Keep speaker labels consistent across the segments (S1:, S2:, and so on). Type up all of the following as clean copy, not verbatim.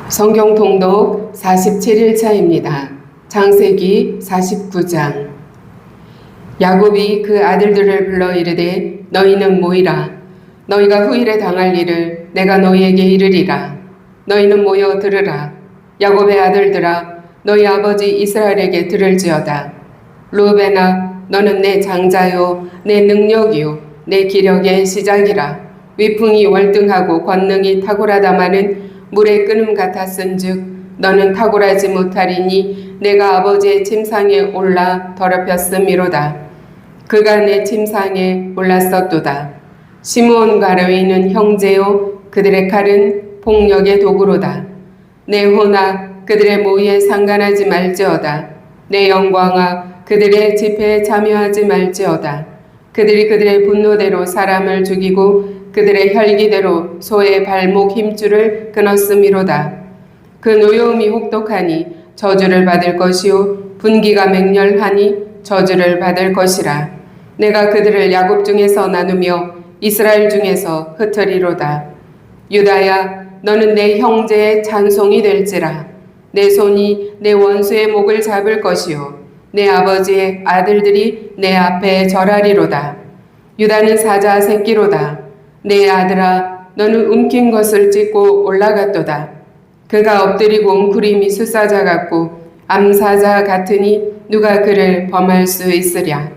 S1: 성경 통독 47일차입니다. 창세기 49장. 야곱이 그 아들들을 불러 이르되 너희는 모이라. 너희가 후일에 당할 일을 내가 너희에게 이르리라. 너희는 모여 들으라. 야곱의 아들들아, 너희 아버지 이스라엘에게 들을지어다. 르우벤아, 너는 내 장자요 내 능력이요 내 기력의 시작이라. 위풍이 월등하고 권능이 탁월하다마는 물의 끓음 같았은즉 너는 탁월하지 못하리니 내가 아버지의 침상에 올라 더럽혔음이로다. 그가 내 침상에 올랐었도다. 시므온과 레위는 형제요 그들의 칼은 폭력의 도구로다. 내 호나 그들의 모의에 상관하지 말지어다. 내 영광아 그들의 집회에 참여하지 말지어다. 그들이 그들의 분노대로 사람을 죽이고 그들의 혈기대로 소의 발목 힘줄을 끊었음이로다. 그 노여움이 혹독하니 저주를 받을 것이요 분기가 맹렬하니 저주를 받을 것이라. 내가 그들을 야곱 중에서 나누며 이스라엘 중에서 흩으리로다. 유다야, 너는 내 형제의 찬송이 될지라. 내 손이 내 원수의 목을 잡을 것이요 내 아버지의 아들들이 내 앞에 절하리로다. 유다는 사자 새끼로다. 내 아들아, 너는 움킨 것을 찢고 올라갔도다. 그가 엎드리고 웅크림이 숫사자 같고 암사자 같으니 누가 그를 범할 수 있으랴.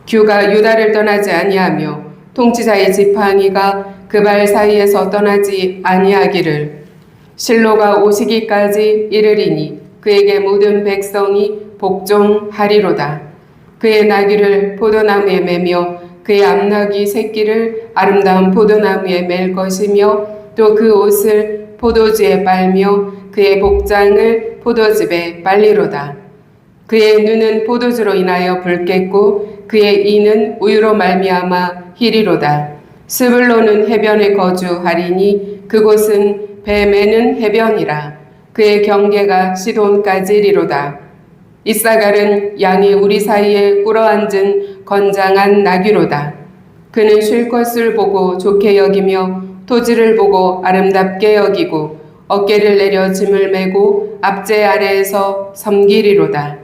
S1: 규가 유다를 떠나지 아니하며 통치자의 지팡이가 그 발 사이에서 떠나지 아니하기를. 실로가 오시기까지 이르리니 그에게 모든 백성이 복종하리로다. 그의 나귀를 포도나무에 매며 그의 암나귀 새끼를 아름다운 포도나무에 맬 것이며 또 그 옷을 포도주에 빨며 그의 복장을 포도즙에 빨리로다. 그의 눈은 포도주로 인하여 붉겠고 그의 이는 우유로 말미암아 희리로다. 스불론은 해변에 거주하리니 그곳은 배 매는 해변이라. 그의 경계가 시돈까지 이리로다. 이사갈은 양이 우리 사이에 꿇어앉은 건장한 나귀로다. 그는 쉴 것을 보고 좋게 여기며 토지를 보고 아름답게 여기고 어깨를 내려 짐을 메고 앞제 아래에서 섬기리로다.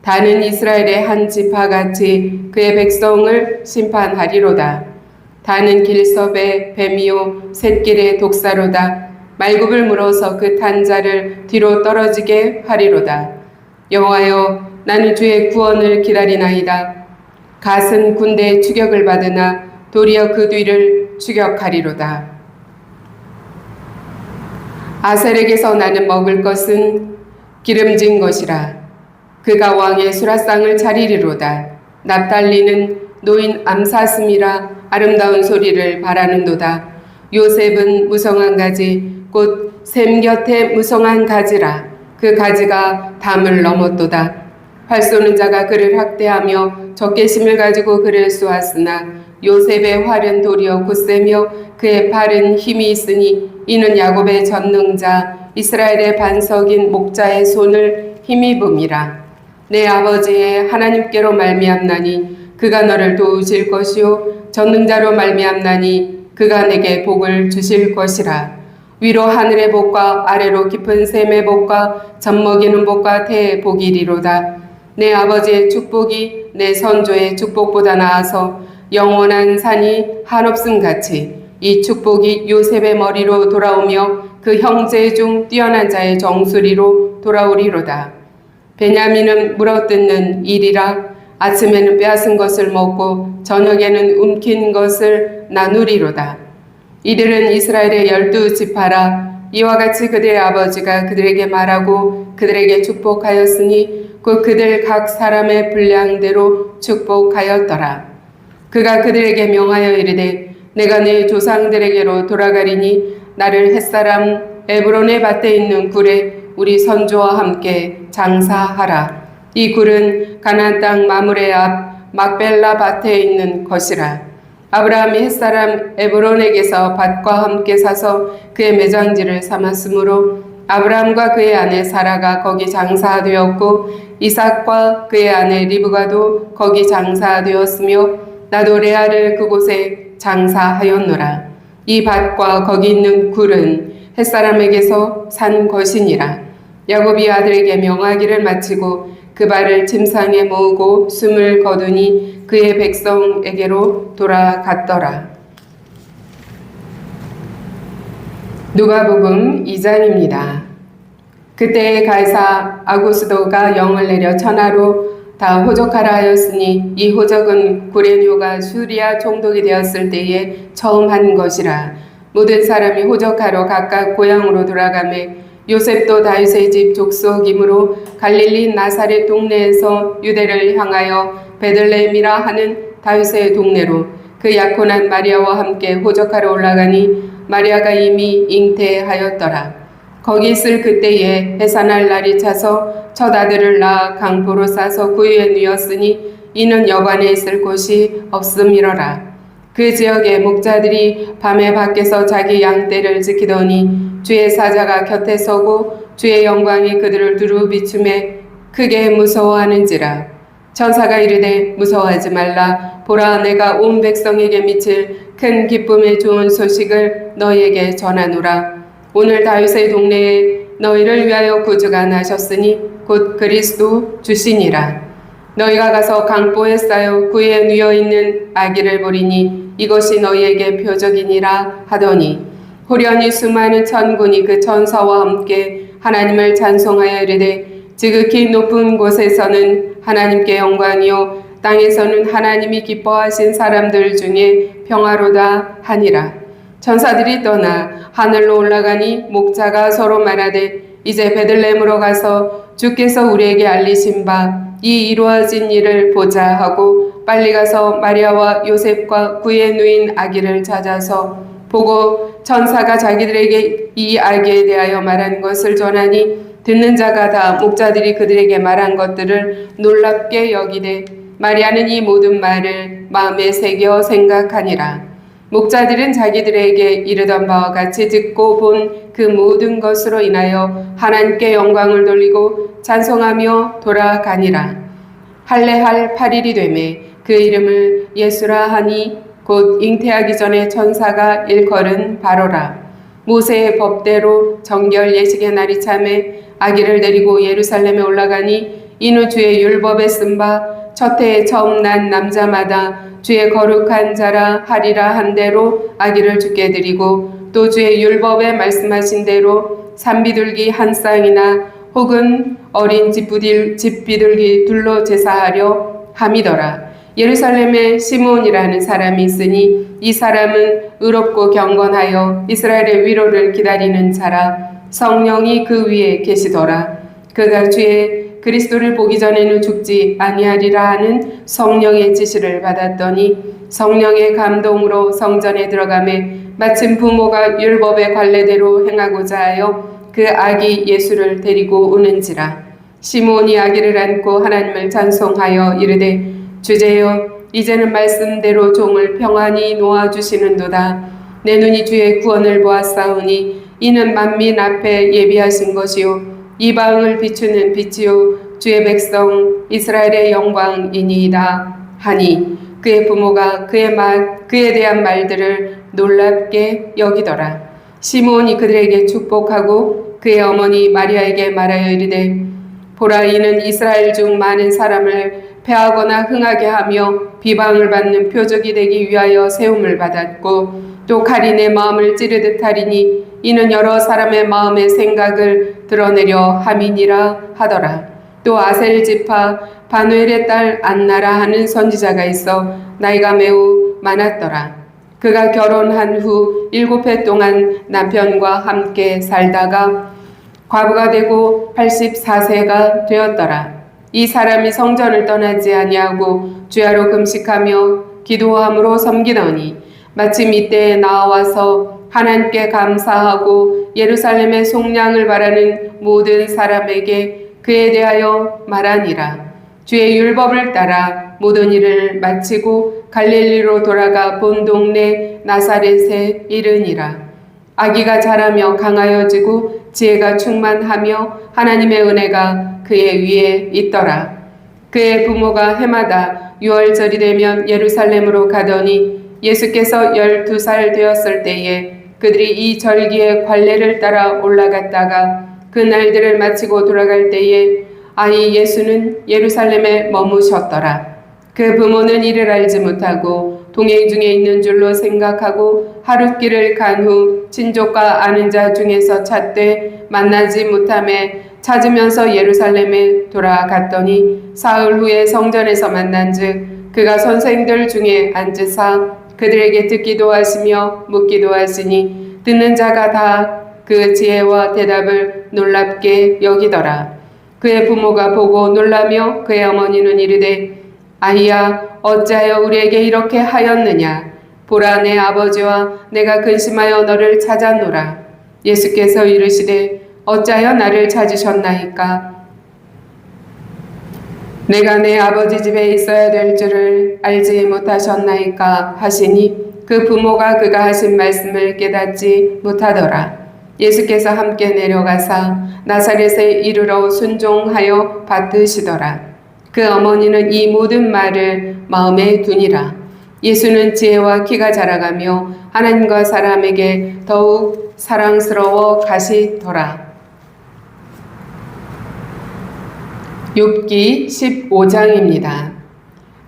S1: 다는 이스라엘의 한 지파같이 그의 백성을 심판하리로다. 다는 길섭의 뱀이요 샛길의 독사로다. 말굽을 물어서 그 탄 자를 뒤로 떨어지게 하리로다. 여호와여, 나는 주의 구원을 기다리나이다. 갓은 군대의 추격을 받으나 도리어 그 뒤를 추격하리로다. 아셀에게서 나는 먹을 것은 기름진 것이라. 그가 왕의 수라상을 차리리로다. 납달리는 노인 암사슴이라 아름다운 소리를 바라는도다. 요셉은 무성한 가지 곧 샘 곁에 무성한 가지라. 그 가지가 담을 넘었도다. 활 쏘는 자가 그를 학대하며 적개심을 가지고 그를 쏘았으나 요셉의 활은 도리어 굳세며 그의 팔은 힘이 있으니 이는 야곱의 전능자 이스라엘의 반석인 목자의 손을 힘입음이라. 내 아버지의 하나님께로 말미암나니 그가 너를 도우실 것이요 전능자로 말미암나니 그가 내게 복을 주실 것이라. 위로 하늘의 복과 아래로 깊은 샘의 복과 젖먹이는 복과 태의 복이리로다. 내 아버지의 축복이 내 선조의 축복보다 나아서 영원한 산이 한없음 같이 이 축복이 요셉의 머리로 돌아오며 그 형제 중 뛰어난 자의 정수리로 돌아오리로다. 베냐민은 물어뜯는 일이라. 아침에는 빼앗은 것을 먹고 저녁에는 움킨 것을 나누리로다. 이들은 이스라엘의 12지파라. 이와 같이 그들의 아버지가 그들에게 말하고 그들에게 축복하였으니 곧 그들 각 사람의 분량대로 축복하였더라. 그가 그들에게 명하여 이르되 내가 내 조상들에게로 돌아가리니 나를 햇사람 에브론의 밭에 있는 굴에 우리 선조와 함께 장사하라. 이 굴은 가나안 땅 마므레 앞 막벨라 밭에 있는 것이라. 아브라함이 햇사람 에브론에게서 밭과 함께 사서 그의 매장지를 삼았으므로 아브라함과 그의 아내 사라가 거기 장사되었고 이삭과 그의 아내 리브가도 거기 장사되었으며 나도 레아를 그곳에 장사하였노라. 이 밭과 거기 있는 굴은 햇사람에게서 산 것이니라. 야곱이 아들에게 명하기를 마치고 그 발을 침상에 모으고 숨을 거두니 그의 백성에게로 돌아갔더라. 누가복음 2장입니다. 그때에 가이사 아구스도가 영을 내려 천하로 다 호적하라 하였으니 이 호적은 구레뇨가 수리아 총독이 되었을 때에 처음 한 것이라. 모든 사람이 호적하러 각각 고향으로 돌아가매 요셉도 다윗의 집 족속이므로 갈릴리 나사렛 동네에서 유대를 향하여 베들레헴이라 하는 다윗의 동네로 그 약혼한 마리아와 함께 호적하러 올라가니 마리아가 이미 잉태하였더라. 거기 있을 그때에 해산할 날이 차서 첫 아들을 낳아 강포로 싸서 구유에 누였으니 이는 여관에 있을 곳이 없음이러라. 그 지역의 목자들이 밤에 밖에서 자기 양떼를 지키더니 주의 사자가 곁에 서고 주의 영광이 그들을 두루 비추매 크게 무서워하는지라. 천사가 이르되 무서워하지 말라. 보라, 내가 온 백성에게 미칠 큰 기쁨의 좋은 소식을 너희에게 전하노라. 오늘 다윗의 동네에 너희를 위하여 구주가 나셨으니 곧 그리스도 주시니라. 너희가 가서 강보에 쌓여 구에 누워있는 아기를 보리니 이것이 너희에게 표적이니라 하더니 호련히 수많은 천군이 그 천사와 함께 하나님을 찬송하여 이르되 지극히 높은 곳에서는 하나님께 영광이요 땅에서는 하나님이 기뻐하신 사람들 중에 평화로다 하니라. 천사들이 떠나 하늘로 올라가니 목자가 서로 말하되 이제 베들레헴으로 가서 주께서 우리에게 알리신 바 이 이루어진 일을 보자 하고 빨리 가서 마리아와 요셉과 구에 누인 아기를 찾아서 보고 천사가 자기들에게 이 아기에 대하여 말한 것을 전하니 듣는 자가 다 목자들이 그들에게 말한 것들을 놀랍게 여기되 마리아는 이 모든 말을 마음에 새겨 생각하니라. 목자들은 자기들에게 이르던 바와 같이 듣고 본 그 모든 것으로 인하여 하나님께 영광을 돌리고 찬송하며 돌아가니라. 할례할 8일이 되매 그 이름을 예수라 하니 곧 잉태하기 전에 천사가 일컬은 바로라. 모세의 법대로 정결 예식의 날이 차매 아기를 데리고 예루살렘에 올라가니 이는 주의 율법에 쓴 바 첫 해에 처음 난 남자마다 주의 거룩한 자라 하리라 한 대로 아기를 주께 드리고 또 주의 율법에 말씀하신 대로 산비둘기 한 쌍이나 혹은 어린 집비둘기 둘로 제사하려 함이더라. 예루살렘에 시므온이라는 사람이 있으니 이 사람은 의롭고 경건하여 이스라엘의 위로를 기다리는 자라. 성령이 그 위에 계시더라. 그가 주의 그리스도를 보기 전에는 죽지 아니하리라 하는 성령의 지시를 받았더니 성령의 감동으로 성전에 들어가매 마침 부모가 율법의 관례대로 행하고자 하여 그 아기 예수를 데리고 오는지라. 시므온이 아기를 안고 하나님을 찬송하여 이르되 주제여 이제는 말씀대로 종을 평안히 놓아주시는도다. 내 눈이 주의 구원을 보았사오니 이는 만민 앞에 예비하신 것이요 이방을 비추는 빛이요 주의 백성 이스라엘의 영광이니이다 하니 그의 부모가 그에 대한 말들을 놀랍게 여기더라. 시므온이 그들에게 축복하고 그의 어머니 마리아에게 말하여 이르되 보라, 이는 이스라엘 중 많은 사람을 패하거나 흥하게 하며 비방을 받는 표적이 되기 위하여 세움을 받았고 또 칼이 내 마음을 찌르듯 하리니 이는 여러 사람의 마음의 생각을 드러내려 함이니라 하더라. 또 아셀 지파 바누엘의 딸 안나라 하는 선지자가 있어 나이가 매우 많았더라. 그가 결혼한 후 7해 동안 남편과 함께 살다가 과부가 되고 84세가 되었더라. 이 사람이 성전을 떠나지 아니하고 주야로 금식하며 기도함으로 섬기더니 마침 이때에 나와서 하나님께 감사하고 예루살렘의 속량을 바라는 모든 사람에게 그에 대하여 말하니라. 주의 율법을 따라 모든 일을 마치고 갈릴리로 돌아가 본 동네 나사렛에 이르니라. 아기가 자라며 강하여지고 지혜가 충만하며 하나님의 은혜가 그의 위에 있더라. 그의 부모가 해마다 유월절이 되면 예루살렘으로 가더니 예수께서 12살 되었을 때에 그들이 이 절기의 관례를 따라 올라갔다가 그 날들을 마치고 돌아갈 때에 아이 예수는 예루살렘에 머무셨더라. 그 부모는 이를 알지 못하고 동행 중에 있는 줄로 생각하고 하룻길을 간 후 친족과 아는 자 중에서 찾되 만나지 못하매 찾으면서 예루살렘에 돌아갔더니 사흘 후에 성전에서 만난즉 그가 선생들 중에 앉으사 그들에게 듣기도 하시며 묻기도 하시니 듣는 자가 다 그 지혜와 대답을 놀랍게 여기더라. 그의 부모가 보고 놀라며 그의 어머니는 이르되 아이야 어찌하여 우리에게 이렇게 하였느냐. 보라 내 아버지와 내가 근심하여 너를 찾았노라. 예수께서 이르시되 어찌하여 나를 찾으셨나이까. 내가 내 아버지 집에 있어야 될 줄을 알지 못하셨나이까 하시니 그 부모가 그가 하신 말씀을 깨닫지 못하더라. 예수께서 함께 내려가사 나사렛에 이르러 순종하여 받드시더라. 그 어머니는 이 모든 말을 마음에 두니라. 예수는 지혜와 키가 자라가며 하나님과 사람에게 더욱 사랑스러워 가시더라. 욥기 15장입니다.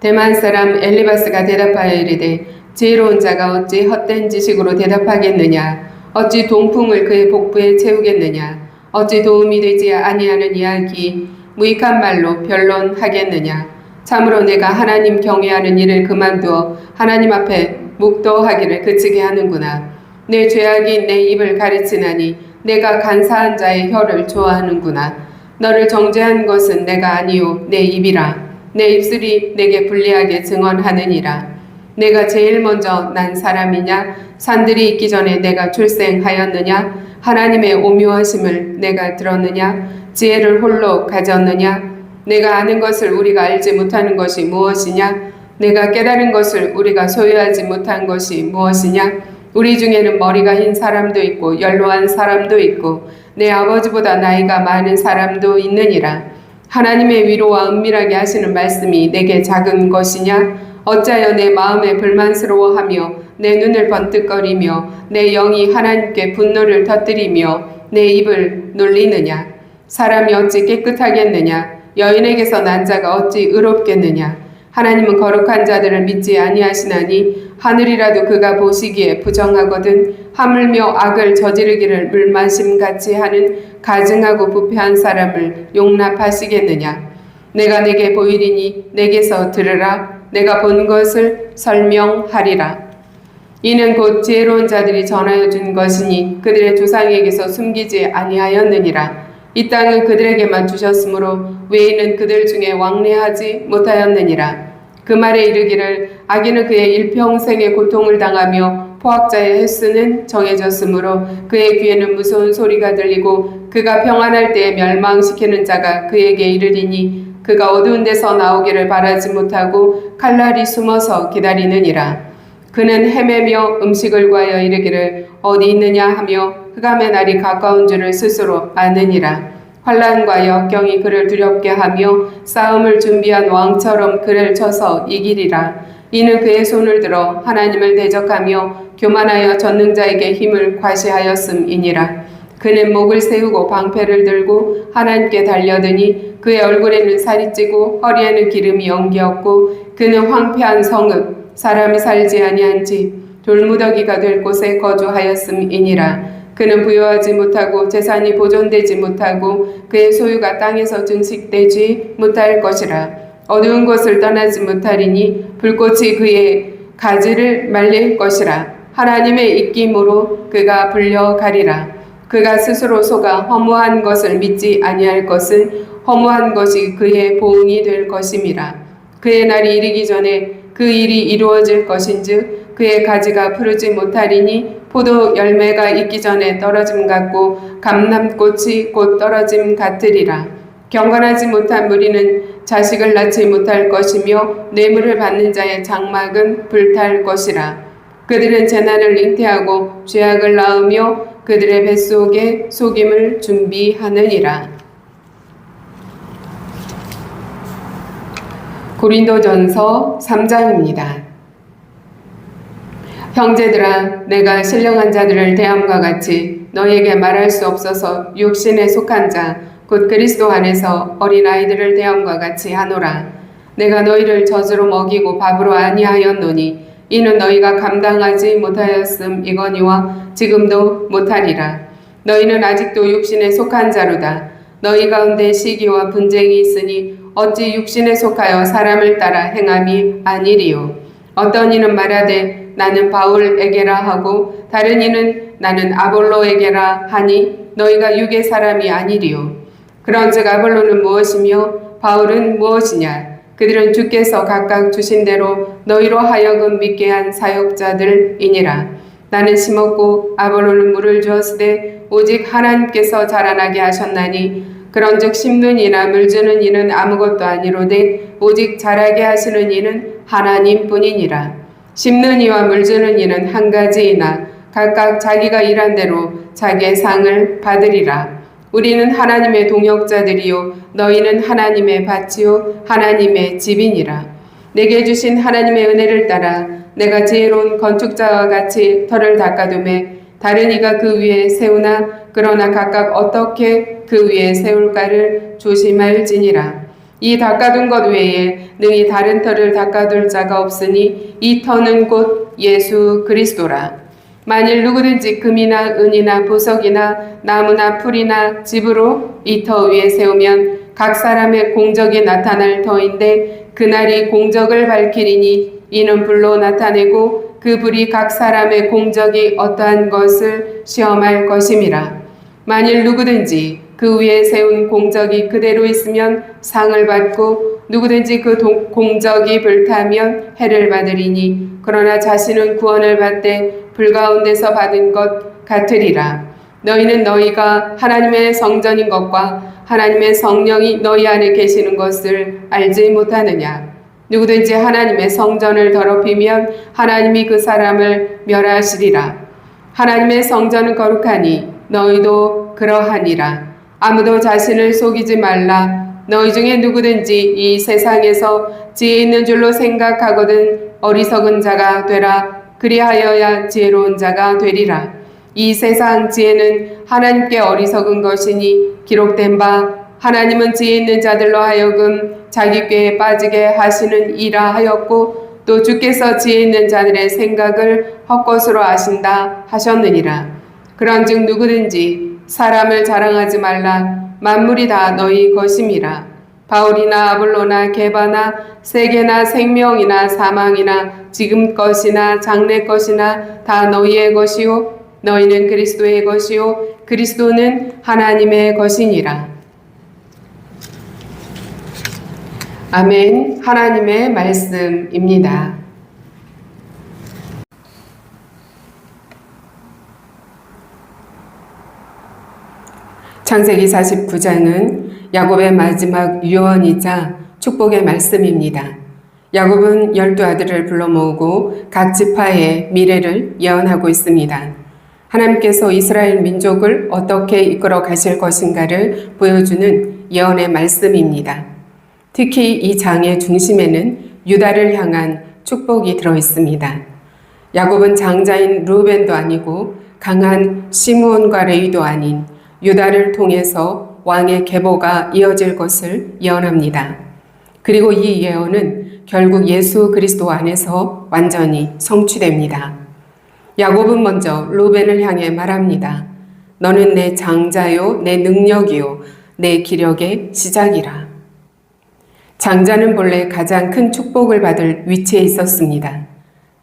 S1: 대만 사람 엘리바스가 대답하여 이르되 지혜로운 자가 어찌 헛된 지식으로 대답하겠느냐. 어찌 동풍을 그의 복부에 채우겠느냐. 어찌 도움이 되지 아니하는 이야기 무익한 말로 변론하겠느냐. 참으로 내가 하나님 경외하는 일을 그만두어 하나님 앞에 묵도하기를 그치게 하는구나. 내 죄악이 내 입을 가르치나니 내가 간사한 자의 혀를 좋아하는구나. 너를 정죄한 것은 내가 아니요 내 입이라. 내 입술이 내게 불리하게 증언하느니라. 내가 제일 먼저 난 사람이냐. 산들이 있기 전에 내가 출생하였느냐. 하나님의 오묘하심을 내가 들었느냐. 지혜를 홀로 가졌느냐. 내가 아는 것을 우리가 알지 못하는 것이 무엇이냐. 내가 깨달은 것을 우리가 소유하지 못한 것이 무엇이냐. 우리 중에는 머리가 흰 사람도 있고 연로한 사람도 있고 내 아버지보다 나이가 많은 사람도 있느니라. 하나님의 위로와 은밀하게 하시는 말씀이 내게 작은 것이냐. 어찌하여 내 마음에 불만스러워하며 내 눈을 번뜩거리며 내 영이 하나님께 분노를 터뜨리며 내 입을 놀리느냐. 사람이 어찌 깨끗하겠느냐. 여인에게서 난 자가 어찌 의롭겠느냐. 하나님은 거룩한 자들을 믿지 아니하시나니 하늘이라도 그가 보시기에 부정하거든 하물며 악을 저지르기를 물마심같이 하는 가증하고 부패한 사람을 용납하시겠느냐. 내가 내게 보이리니 내게서 들으라. 내가 본 것을 설명하리라. 이는 곧 지혜로운 자들이 전하여 준 것이니 그들의 조상에게서 숨기지 아니하였느니라. 이 땅을 그들에게만 주셨으므로 외인은 그들 중에 왕래하지 못하였느니라. 그 말에 이르기를 악인은 그의 일평생의 고통을 당하며 포악자의 횟수는 정해졌으므로 그의 귀에는 무서운 소리가 들리고 그가 평안할 때에 멸망시키는 자가 그에게 이르리니 그가 어두운 데서 나오기를 바라지 못하고 칼날이 숨어서 기다리느니라. 그는 헤매며 음식을 구하여 이르기를 어디 있느냐 하며 흑암의 날이 가까운 줄을 스스로 아느니라. 환난과 역경이 그를 두렵게 하며 싸움을 준비한 왕처럼 그를 쳐서 이기리라. 이는 그의 손을 들어 하나님을 대적하며 교만하여 전능자에게 힘을 과시하였음이니라. 그는 목을 세우고 방패를 들고 하나님께 달려드니 그의 얼굴에는 살이 찌고 허리에는 기름이 엉겼고 그는 황폐한 성읍 사람이 살지 아니한 집 돌무더기가 될 곳에 거주하였음이니라. 그는 부유하지 못하고 재산이 보존되지 못하고 그의 소유가 땅에서 증식되지 못할 것이라. 어두운 곳을 떠나지 못하리니 불꽃이 그의 가지를 말릴 것이라. 하나님의 입김으로 그가 불려가리라. 그가 스스로 속아 허무한 것을 믿지 아니할 것은 허무한 것이 그의 보응이 될 것임이라. 그의 날이 이르기 전에 그 일이 이루어질 것인즉 그의 가지가 푸르지 못하리니 포도 열매가 있기 전에 떨어짐 같고 감람꽃이 곧 떨어짐 같으리라. 경건하지 못한 무리는 자식을 낳지 못할 것이며 뇌물을 받는 자의 장막은 불탈 것이라. 그들은 재난을 잉태하고 죄악을 낳으며 그들의 뱃속에 속임을 준비하느니라. 고린도전서 3장입니다. 형제들아, 내가 신령한 자들을 대함과 같이 너희에게 말할 수 없어서 육신에 속한 자, 곧 그리스도 안에서 어린아이들을 대함과 같이 하노라. 내가 너희를 젖으로 먹이고 밥으로 아니하였노니 이는 너희가 감당하지 못하였음이거니와 지금도 못하리라. 너희는 아직도 육신에 속한 자로다. 너희 가운데 시기와 분쟁이 있으니 어찌 육신에 속하여 사람을 따라 행함이 아니리요. 어떤 이는 말하되 나는 바울에게라 하고 다른 이는 나는 아볼로에게라 하니 너희가 육의 사람이 아니리요. 그런즉 아볼로는 무엇이며 바울은 무엇이냐? 그들은 주께서 각각 주신 대로 너희로 하여금 믿게 한 사역자들이니라. 나는 심었고 아볼로는 물을 주었으되 오직 하나님께서 자라나게 하셨나니 그런즉 심는 이나 물주는 이는 아무것도 아니로되 오직 자라게 하시는 이는 하나님뿐이니라. 심는 이와 물주는 이는 한 가지이나 각각 자기가 일한 대로 자기의 상을 받으리라. 우리는 하나님의 동역자들이요 너희는 하나님의 밭이요 하나님의 집이니라. 내게 주신 하나님의 은혜를 따라 내가 지혜로운 건축자와 같이 터를 닦아두매 다른 이가 그 위에 세우나 그러나 각각 어떻게 그 위에 세울까를 조심할지니라. 이 닦아둔 것 외에 능히 다른 터를 닦아둘 자가 없으니 이 터는 곧 예수 그리스도라. 만일 누구든지 금이나 은이나 보석이나 나무나 풀이나 집으로 이 터 위에 세우면 각 사람의 공적이 나타날 터인데 그날이 공적을 밝히리니 이는 불로 나타내고 그 불이 각 사람의 공적이 어떠한 것을 시험할 것임이라. 만일 누구든지 그 위에 세운 공적이 그대로 있으면 상을 받고 누구든지 그 공적이 불타면 해를 받으리니 그러나 자신은 구원을 받되 불 가운데서 받은 것 같으리라. 너희는 너희가 하나님의 성전인 것과 하나님의 성령이 너희 안에 계시는 것을 알지 못하느냐? 누구든지 하나님의 성전을 더럽히면 하나님이 그 사람을 멸하시리라. 하나님의 성전은 거룩하니 너희도 그러하니라. 아무도 자신을 속이지 말라. 너희 중에 누구든지 이 세상에서 지혜 있는 줄로 생각하거든 어리석은 자가 되라. 그리하여야 지혜로운 자가 되리라. 이 세상 지혜는 하나님께 어리석은 것이니 기록된 바 하나님은 지혜 있는 자들로 하여금 자기 꾀에 빠지게 하시는 이라 하였고 또 주께서 지혜 있는 자들의 생각을 헛것으로 아신다 하셨느니라. 그런즉 누구든지 사람을 자랑하지 말라. 만물이 다 너희 것임이라. 바울이나 아볼로나 게바나 세계나 생명이나 사망이나 지금 것이나 장래 것이나 다 너희의 것이요 너희는 그리스도의 것이요 그리스도는 하나님의 것이니라. 아멘. 하나님의 말씀입니다. 창세기 49장은 야곱의 마지막 유언이자 축복의 말씀입니다. 야곱은 12아들을 불러 모으고 각 지파의 미래를 예언하고 있습니다. 하나님께서 이스라엘 민족을 어떻게 이끌어 가실 것인가를 보여주는 예언의 말씀입니다. 특히 이 장의 중심에는 유다를 향한 축복이 들어 있습니다. 야곱은 장자인 루벤도 아니고 강한 시므온과 레위도 아닌 유다를 통해서 왕의 계보가 이어질 것을 예언합니다. 그리고 이 예언은 결국 예수 그리스도 안에서 완전히 성취됩니다. 야곱은 먼저 루벤을 향해 말합니다. 너는 내 장자요, 내 능력이요, 내 기력의 시작이라. 장자는 본래 가장 큰 축복을 받을 위치에 있었습니다.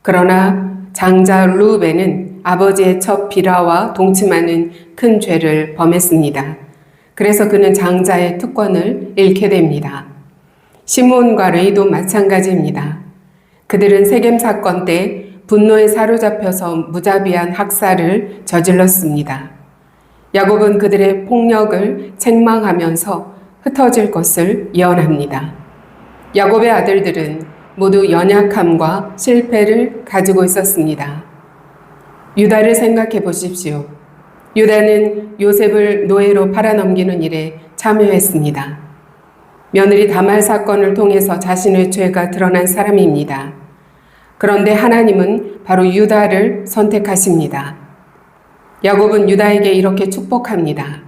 S1: 그러나 장자 루벤은 아버지의 첫 비라와 동침하는 큰 죄를 범했습니다. 그래서 그는 장자의 특권을 잃게 됩니다. 시므온과 레위도 마찬가지입니다. 그들은 세겜 사건 때 분노에 사로잡혀서 무자비한 학살을 저질렀습니다. 야곱은 그들의 폭력을 책망하면서 흩어질 것을 예언합니다. 야곱의 아들들은 모두 연약함과 실패를 가지고 있었습니다. 유다를 생각해 보십시오. 유다는 요셉을 노예로 팔아넘기는 일에 참여했습니다. 며느리 다말 사건을 통해서 자신의 죄가 드러난 사람입니다. 그런데 하나님은 바로 유다를 선택하십니다. 야곱은 유다에게 이렇게 축복합니다.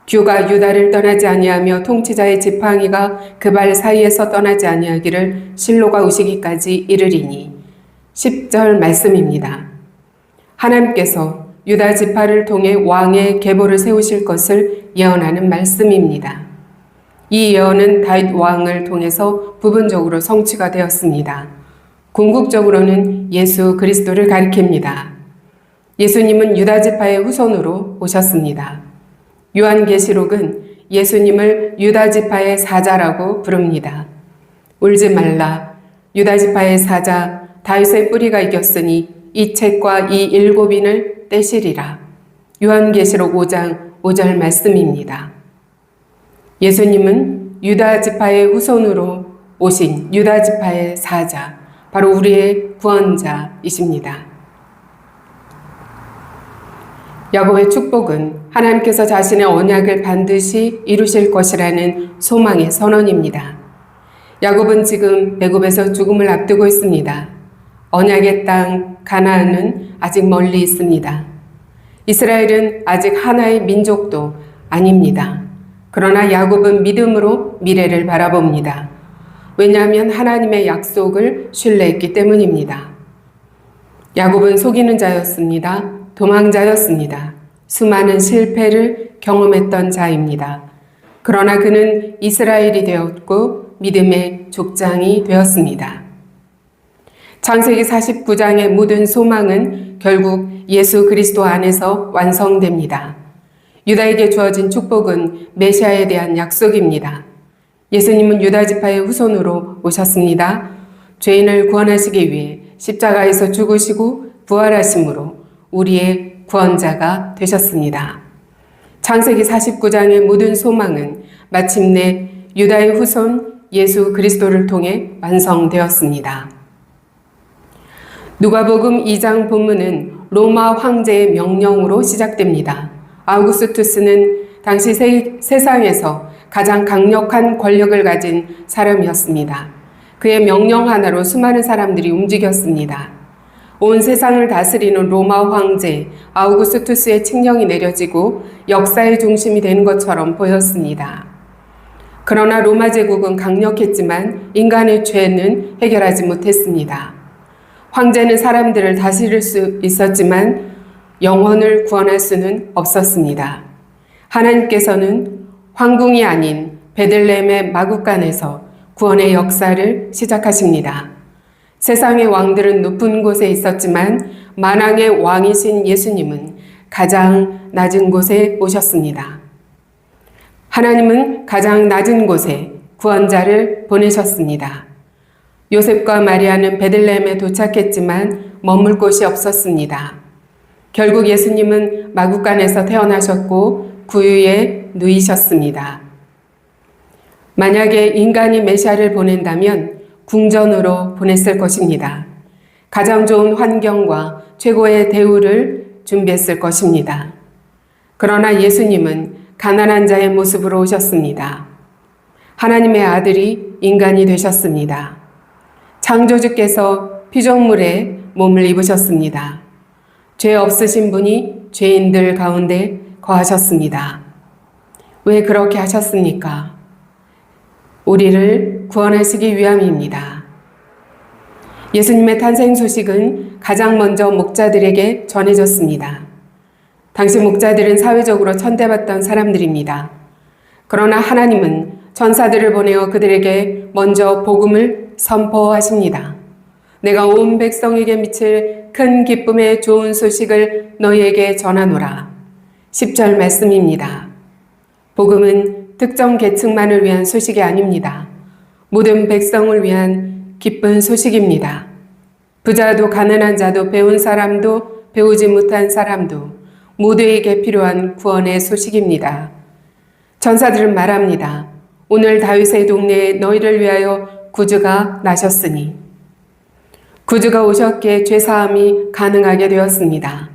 S1: 규가 유다를 떠나지 아니하며 통치자의 지팡이가 그 발 사이에서 떠나지 아니하기를 실로가 오시기까지 이르리니. 10절 말씀입니다. 하나님께서 유다 지파를 통해 왕의 계보를 세우실 것을 예언하는 말씀입니다. 이 예언은 다윗 왕을 통해서 부분적으로 성취가 되었습니다. 궁극적으로는 예수 그리스도를 가리킵니다. 예수님은 유다 지파의 후손으로 오셨습니다. 요한계시록은 예수님을 유다 지파의 사자라고 부릅니다. 울지 말라, 유다 지파의 사자, 다윗의 뿌리가 이겼으니 이 책과 이 일곱인을 떼시리라. 요한계시록 5장 5절 말씀입니다. 예수님은 유다 지파의 후손으로 오신 유다 지파의 사자, 바로 우리의 구원자이십니다. 야곱의 축복은 하나님께서 자신의 언약을 반드시 이루실 것이라는 소망의 선언입니다. 야곱은 지금 애굽에서 죽음을 앞두고 있습니다. 언약의 땅 가나안은 아직 멀리 있습니다. 이스라엘은 아직 하나의 민족도 아닙니다. 그러나 야곱은 믿음으로 미래를 바라봅니다. 왜냐하면 하나님의 약속을 신뢰했기 때문입니다. 야곱은 속이는 자였습니다. 도망자였습니다. 수많은 실패를 경험했던 자입니다. 그러나 그는 이스라엘이 되었고 믿음의 족장이 되었습니다. 창세기 49장의 모든 소망은 결국 예수 그리스도 안에서 완성됩니다. 유다에게 주어진 축복은 메시아에 대한 약속입니다. 예수님은 유다 지파의 후손으로 오셨습니다. 죄인을 구원하시기 위해 십자가에서 죽으시고 부활하심으로 우리의 구원자가 되셨습니다. 창세기 49장의 모든 소망은 마침내 유다의 후손 예수 그리스도를 통해 완성되었습니다. 누가복음 2장 본문은 로마 황제의 명령으로 시작됩니다. 아우구스투스는 당시 세상에서 가장 강력한 권력을 가진 사람이었습니다. 그의 명령 하나로 수많은 사람들이 움직였습니다. 온 세상을 다스리는 로마 황제 아우구스투스의 칙령이 내려지고 역사의 중심이 된 것처럼 보였습니다. 그러나 로마 제국은 강력했지만 인간의 죄는 해결하지 못했습니다. 황제는 사람들을 다스릴 수 있었지만 영혼을 구원할 수는 없었습니다. 하나님께서는 황궁이 아닌 베들레헴의 마구간에서 구원의 역사를 시작하십니다. 세상의 왕들은 높은 곳에 있었지만 만왕의 왕이신 예수님은 가장 낮은 곳에 오셨습니다. 하나님은 가장 낮은 곳에 구원자를 보내셨습니다. 요셉과 마리아는 베들레헴에 도착했지만 머물 곳이 없었습니다. 결국 예수님은 마구간에서 태어나셨고 구유에 누이셨습니다. 만약에 인간이 메시아를 보낸다면 궁전으로 보냈을 것입니다. 가장 좋은 환경과 최고의 대우를 준비했을 것입니다. 그러나 예수님은 가난한 자의 모습으로 오셨습니다. 하나님의 아들이 인간이 되셨습니다. 창조주께서 피조물에 몸을 입으셨습니다. 죄 없으신 분이 죄인들 가운데 거하셨습니다. 왜 그렇게 하셨습니까? 우리를 구원하시기 위함입니다. 예수님의 탄생 소식은 가장 먼저 목자들에게 전해졌습니다. 당시 목자들은 사회적으로 천대받던 사람들입니다. 그러나 하나님은 천사들을 보내어 그들에게 먼저 복음을 선포하십니다. 내가 온 백성에게 미칠 큰 기쁨의 좋은 소식을 너희에게 전하노라. 10절 말씀입니다. 복음은 특정 계층만을 위한 소식이 아닙니다. 모든 백성을 위한 기쁜 소식입니다. 부자도 가난한 자도 배운 사람도 배우지 못한 사람도 모두에게 필요한 구원의 소식입니다. 천사들은 말합니다. 오늘 다윗의 동네에 너희를 위하여 구주가 나셨으니. 구주가 오셨기에 죄사함이 가능하게 되었습니다.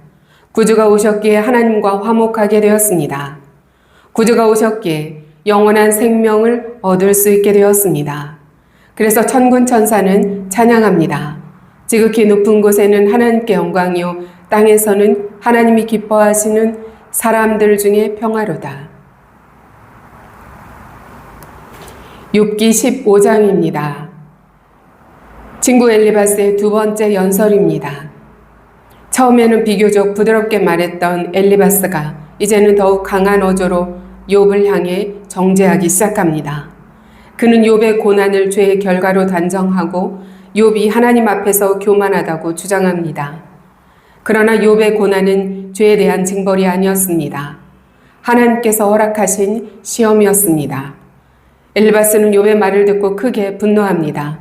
S1: 구주가 오셨기에 하나님과 화목하게 되었습니다. 구주가 오셨기에 영원한 생명을 얻을 수 있게 되었습니다. 그래서 천군 천사는 찬양합니다. 지극히 높은 곳에는 하나님께 영광이요 땅에서는 하나님이 기뻐하시는 사람들 중에 평화로다. 욥기 15장입니다. 친구 엘리바스의 두 번째 연설입니다. 처음에는 비교적 부드럽게 말했던 엘리바스가 이제는 더욱 강한 어조로 욥을 향해 정죄하기 시작합니다. 그는 욥의 고난을 죄의 결과로 단정하고 욥이 하나님 앞에서 교만하다고 주장합니다. 그러나 욥의 고난은 죄에 대한 징벌이 아니었습니다. 하나님께서 허락하신 시험이었습니다. 엘리바스는 욥의 말을 듣고 크게 분노합니다.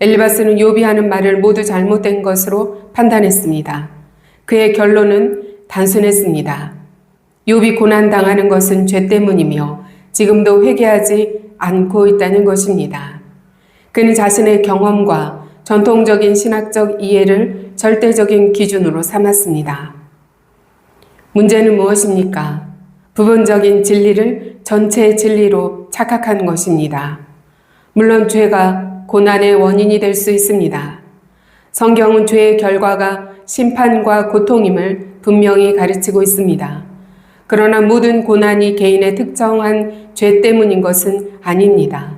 S1: 엘리바스는 욥이 하는 말을 모두 잘못된 것으로 판단했습니다. 그의 결론은 단순했습니다. 욥이 고난당하는 것은 죄 때문이며 지금도 회개하지 않고 있다는 것입니다. 그는 자신의 경험과 전통적인 신학적 이해를 절대적인 기준으로 삼았습니다. 문제는 무엇입니까? 부분적인 진리를 전체의 진리로 착각한 것입니다. 물론 죄가 고난의 원인이 될 수 있습니다. 성경은 죄의 결과가 심판과 고통임을 분명히 가르치고 있습니다. 그러나 모든 고난이 개인의 특정한 죄 때문인 것은 아닙니다.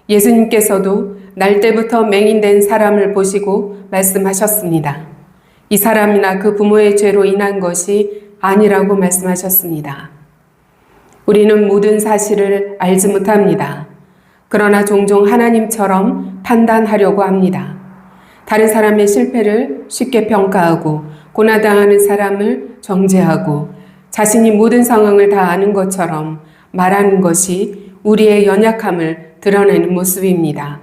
S1: 예수님께서도 날 때부터 맹인된 사람을 보시고 말씀하셨습니다. 이 사람이나 그 부모의 죄로 인한 것이 아니라고 말씀하셨습니다. 우리는 모든 사실을 알지 못합니다. 그러나 종종 하나님처럼 판단하려고 합니다. 다른 사람의 실패를 쉽게 평가하고 고난당하는 사람을 정죄하고 자신이 모든 상황을 다 아는 것처럼 말하는 것이 우리의 연약함을 드러내는 모습입니다.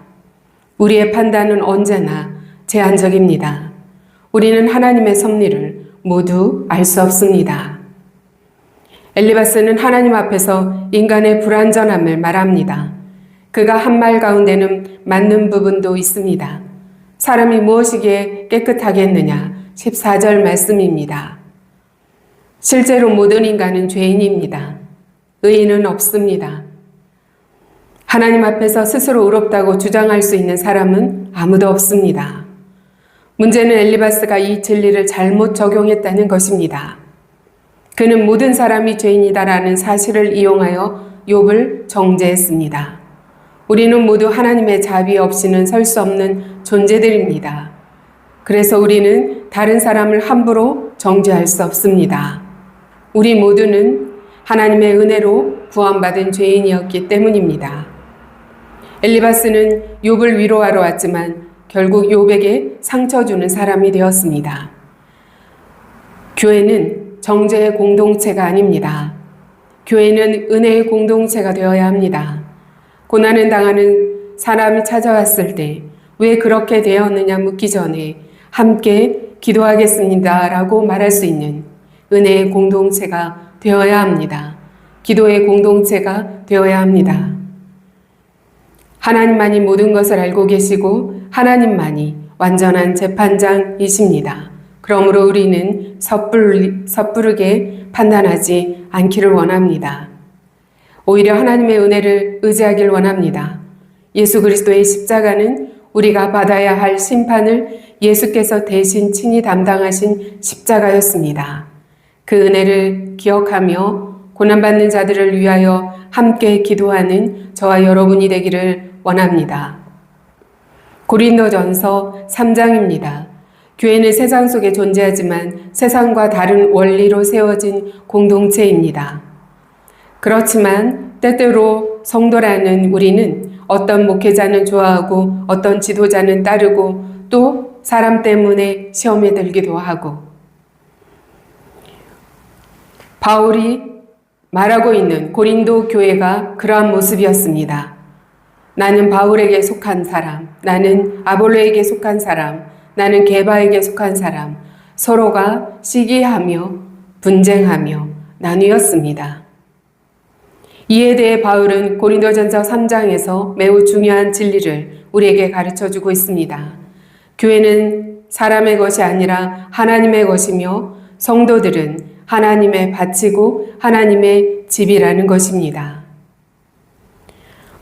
S1: 우리의 판단은 언제나 제한적입니다. 우리는 하나님의 섭리를 모두 알 수 없습니다. 엘리바스는 하나님 앞에서 인간의 불완전함을 말합니다. 그가 한 말 가운데는 맞는 부분도 있습니다. 사람이 무엇이기에 깨끗하겠느냐? 14절 말씀입니다. 실제로 모든 인간은 죄인입니다. 의인은 없습니다. 하나님 앞에서 스스로 의롭다고 주장할 수 있는 사람은 아무도 없습니다. 문제는 엘리바스가 이 진리를 잘못 적용했다는 것입니다. 그는 모든 사람이 죄인이다라는 사실을 이용하여 욥을 정죄했습니다. 우리는 모두 하나님의 자비 없이는 설 수 없는 존재들입니다. 그래서 우리는 다른 사람을 함부로 정죄할 수 없습니다. 우리 모두는 하나님의 은혜로 구원받은 죄인이었기 때문입니다. 엘리바스는 욥을 위로하러 왔지만 결국 욥에게 상처 주는 사람이 되었습니다. 교회는 정죄의 공동체가 아닙니다. 교회는 은혜의 공동체가 되어야 합니다. 고난을 당하는 사람이 찾아왔을 때 왜 그렇게 되었느냐 묻기 전에 함께 기도하겠습니다 라고 말할 수 있는 은혜의 공동체가 되어야 합니다. 기도의 공동체가 되어야 합니다. 하나님만이 모든 것을 알고 계시고 하나님만이 완전한 재판장이십니다. 그러므로 우리는 섣부르게 판단하지 않기를 원합니다. 오히려 하나님의 은혜를 의지하길 원합니다. 예수 그리스도의 십자가는 우리가 받아야 할 심판을 예수께서 대신 친히 담당하신 십자가였습니다. 그 은혜를 기억하며 고난받는 자들을 위하여 함께 기도하는 저와 여러분이 되기를 원합니다. 고린도전서 3장입니다. 교회는 세상 속에 존재하지만 세상과 다른 원리로 세워진 공동체입니다. 그렇지만 때때로 성도라는 우리는 어떤 목회자는 좋아하고 어떤 지도자는 따르고 또 사람 때문에 시험에 들기도 하고 바울이 말하고 있는 고린도 교회가 그러한 모습이었습니다. 나는 바울에게 속한 사람, 나는 아볼로에게 속한 사람, 나는 게바에게 속한 사람, 서로가 시기하며 분쟁하며 나뉘었습니다. 이에 대해 바울은 고린도전서 3장에서 매우 중요한 진리를 우리에게 가르쳐주고 있습니다. 교회는 사람의 것이 아니라 하나님의 것이며 성도들은 하나님의 밭이고 하나님의 집이라는 것입니다.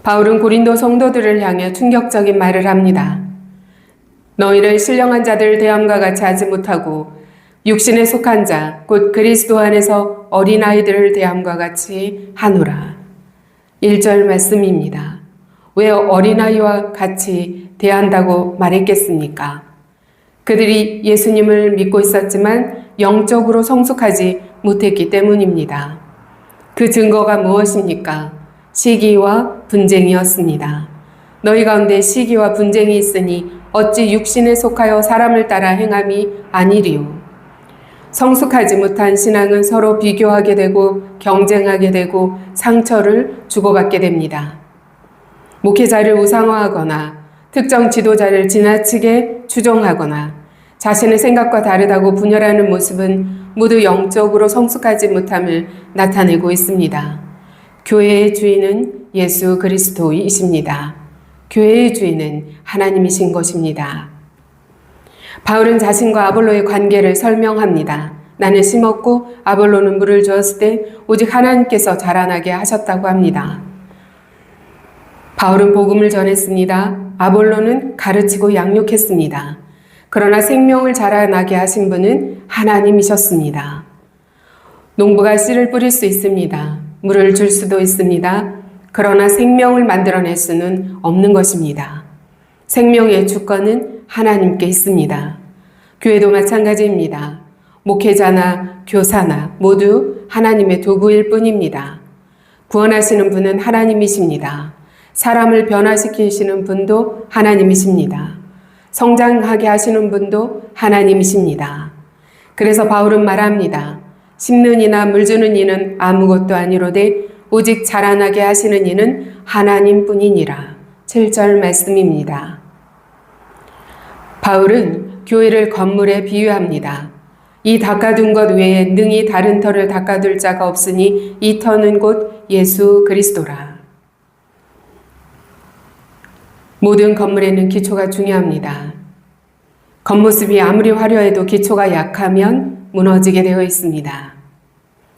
S1: 바울은 고린도 성도들을 향해 충격적인 말을 합니다. 너희를 신령한 자들 대함과 같이 하지 못하고 육신에 속한 자 곧 그리스도 안에서 어린아이들을 대함과 같이 하노라. 1절 말씀입니다. 왜 어린아이와 같이 대한다고 말했겠습니까? 그들이 예수님을 믿고 있었지만 영적으로 성숙하지 못했기 때문입니다. 그 증거가 무엇입니까? 시기와 분쟁이었습니다. 너희 가운데 시기와 분쟁이 있으니 어찌 육신에 속하여 사람을 따라 행함이 아니리요. 성숙하지 못한 신앙은 서로 비교하게 되고 경쟁하게 되고 상처를 주고받게 됩니다. 목회자를 우상화하거나 특정 지도자를 지나치게 추종하거나 자신의 생각과 다르다고 분열하는 모습은 모두 영적으로 성숙하지 못함을 나타내고 있습니다. 교회의 주인은 예수 그리스도이십니다. 교회의 주인은 하나님이신 것입니다. 바울은 자신과 아볼로의 관계를 설명합니다. 나는 심었고 아볼로는 물을 주었을 때 오직 하나님께서 자라나게 하셨다고 합니다. 바울은 복음을 전했습니다. 아볼로는 가르치고 양육했습니다. 그러나 생명을 자라나게 하신 분은 하나님이셨습니다. 농부가 씨를 뿌릴 수 있습니다. 물을 줄 수도 있습니다. 그러나 생명을 만들어낼 수는 없는 것입니다. 생명의 주권은 하나님께 있습니다. 교회도 마찬가지입니다. 목회자나 교사나 모두 하나님의 도구일 뿐입니다. 구원하시는 분은 하나님이십니다. 사람을 변화시키시는 분도 하나님이십니다. 성장하게 하시는 분도 하나님이십니다. 그래서 바울은 말합니다. 심는 이나 물 주는 이는 아무것도 아니로되 오직 자라나게 하시는 이는 하나님뿐이니라. 7절 말씀입니다. 바울은 교회를 건물에 비유합니다. 이 닦아둔 것 외에 능히 다른 터를 닦아둘 자가 없으니 이 터는 곧 예수 그리스도라. 모든 건물에는 기초가 중요합니다. 겉모습이 아무리 화려해도 기초가 약하면 무너지게 되어 있습니다.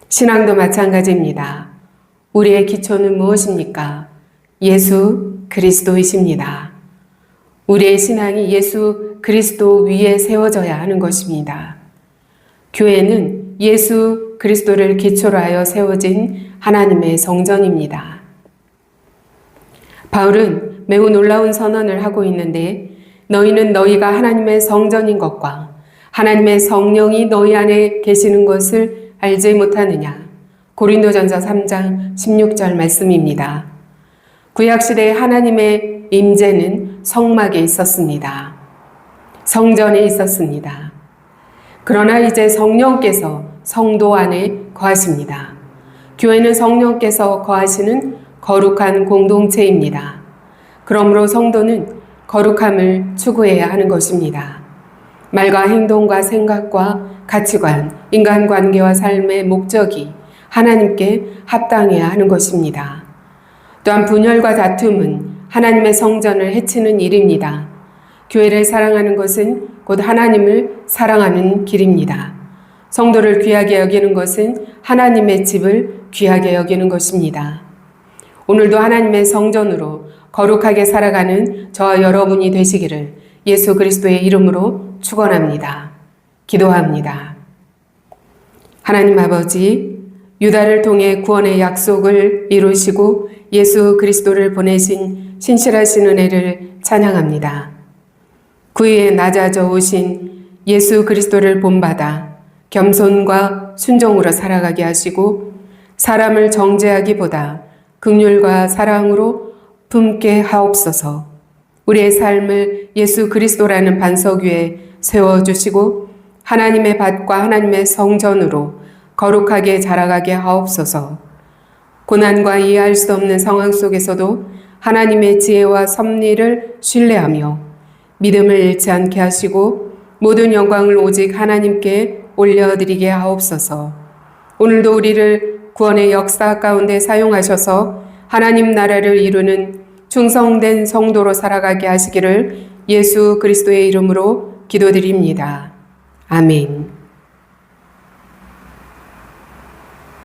S1: 신앙도 마찬가지입니다. 우리의 기초는 무엇입니까? 예수 그리스도이십니다. 우리의 신앙이 예수 그리스도 위에 세워져야 하는 것입니다. 교회는 예수 그리스도를 기초로 하여 세워진 하나님의 성전입니다. 바울은 매우 놀라운 선언을 하고 있는데 너희는 너희가 하나님의 성전인 것과 하나님의 성령이 너희 안에 계시는 것을 알지 못하느냐. 고린도전서 3장 16절 말씀입니다. 구약시대에 하나님의 임재는 성막에 있었습니다. 성전에 있었습니다. 그러나 이제 성령께서 성도 안에 거하십니다. 교회는 성령께서 거하시는 거룩한 공동체입니다. 그러므로 성도는 거룩함을 추구해야 하는 것입니다. 말과 행동과 생각과 가치관, 인간관계와 삶의 목적이 하나님께 합당해야 하는 것입니다. 또한 분열과 다툼은 하나님의 성전을 해치는 일입니다. 교회를 사랑하는 것은 곧 하나님을 사랑하는 길입니다. 성도를 귀하게 여기는 것은 하나님의 집을 귀하게 여기는 것입니다. 오늘도 하나님의 성전으로 거룩하게 살아가는 저와 여러분이 되시기를 예수 그리스도의 이름으로 축원합니다. 기도합니다. 하나님 아버지, 유다를 통해 구원의 약속을 이루시고 예수 그리스도를 보내신 신실하신 은혜를 찬양합니다. 구위에 낮아져 오신 예수 그리스도를 본받아 겸손과 순종으로 살아가게 하시고 사람을 정죄하기보다 긍휼과 사랑으로 품게 하옵소서. 우리의 삶을 예수 그리스도라는 반석 위에 세워주시고 하나님의 밭과 하나님의 성전으로 거룩하게 자라가게 하옵소서. 고난과 이해할 수 없는 상황 속에서도 하나님의 지혜와 섭리를 신뢰하며 믿음을 잃지 않게 하시고 모든 영광을 오직 하나님께 올려드리게 하옵소서. 오늘도 우리를 구원의 역사 가운데 사용하셔서 하나님 나라를 이루는 충성된 성도로 살아가게 하시기를 예수 그리스도의 이름으로 기도드립니다. 아멘.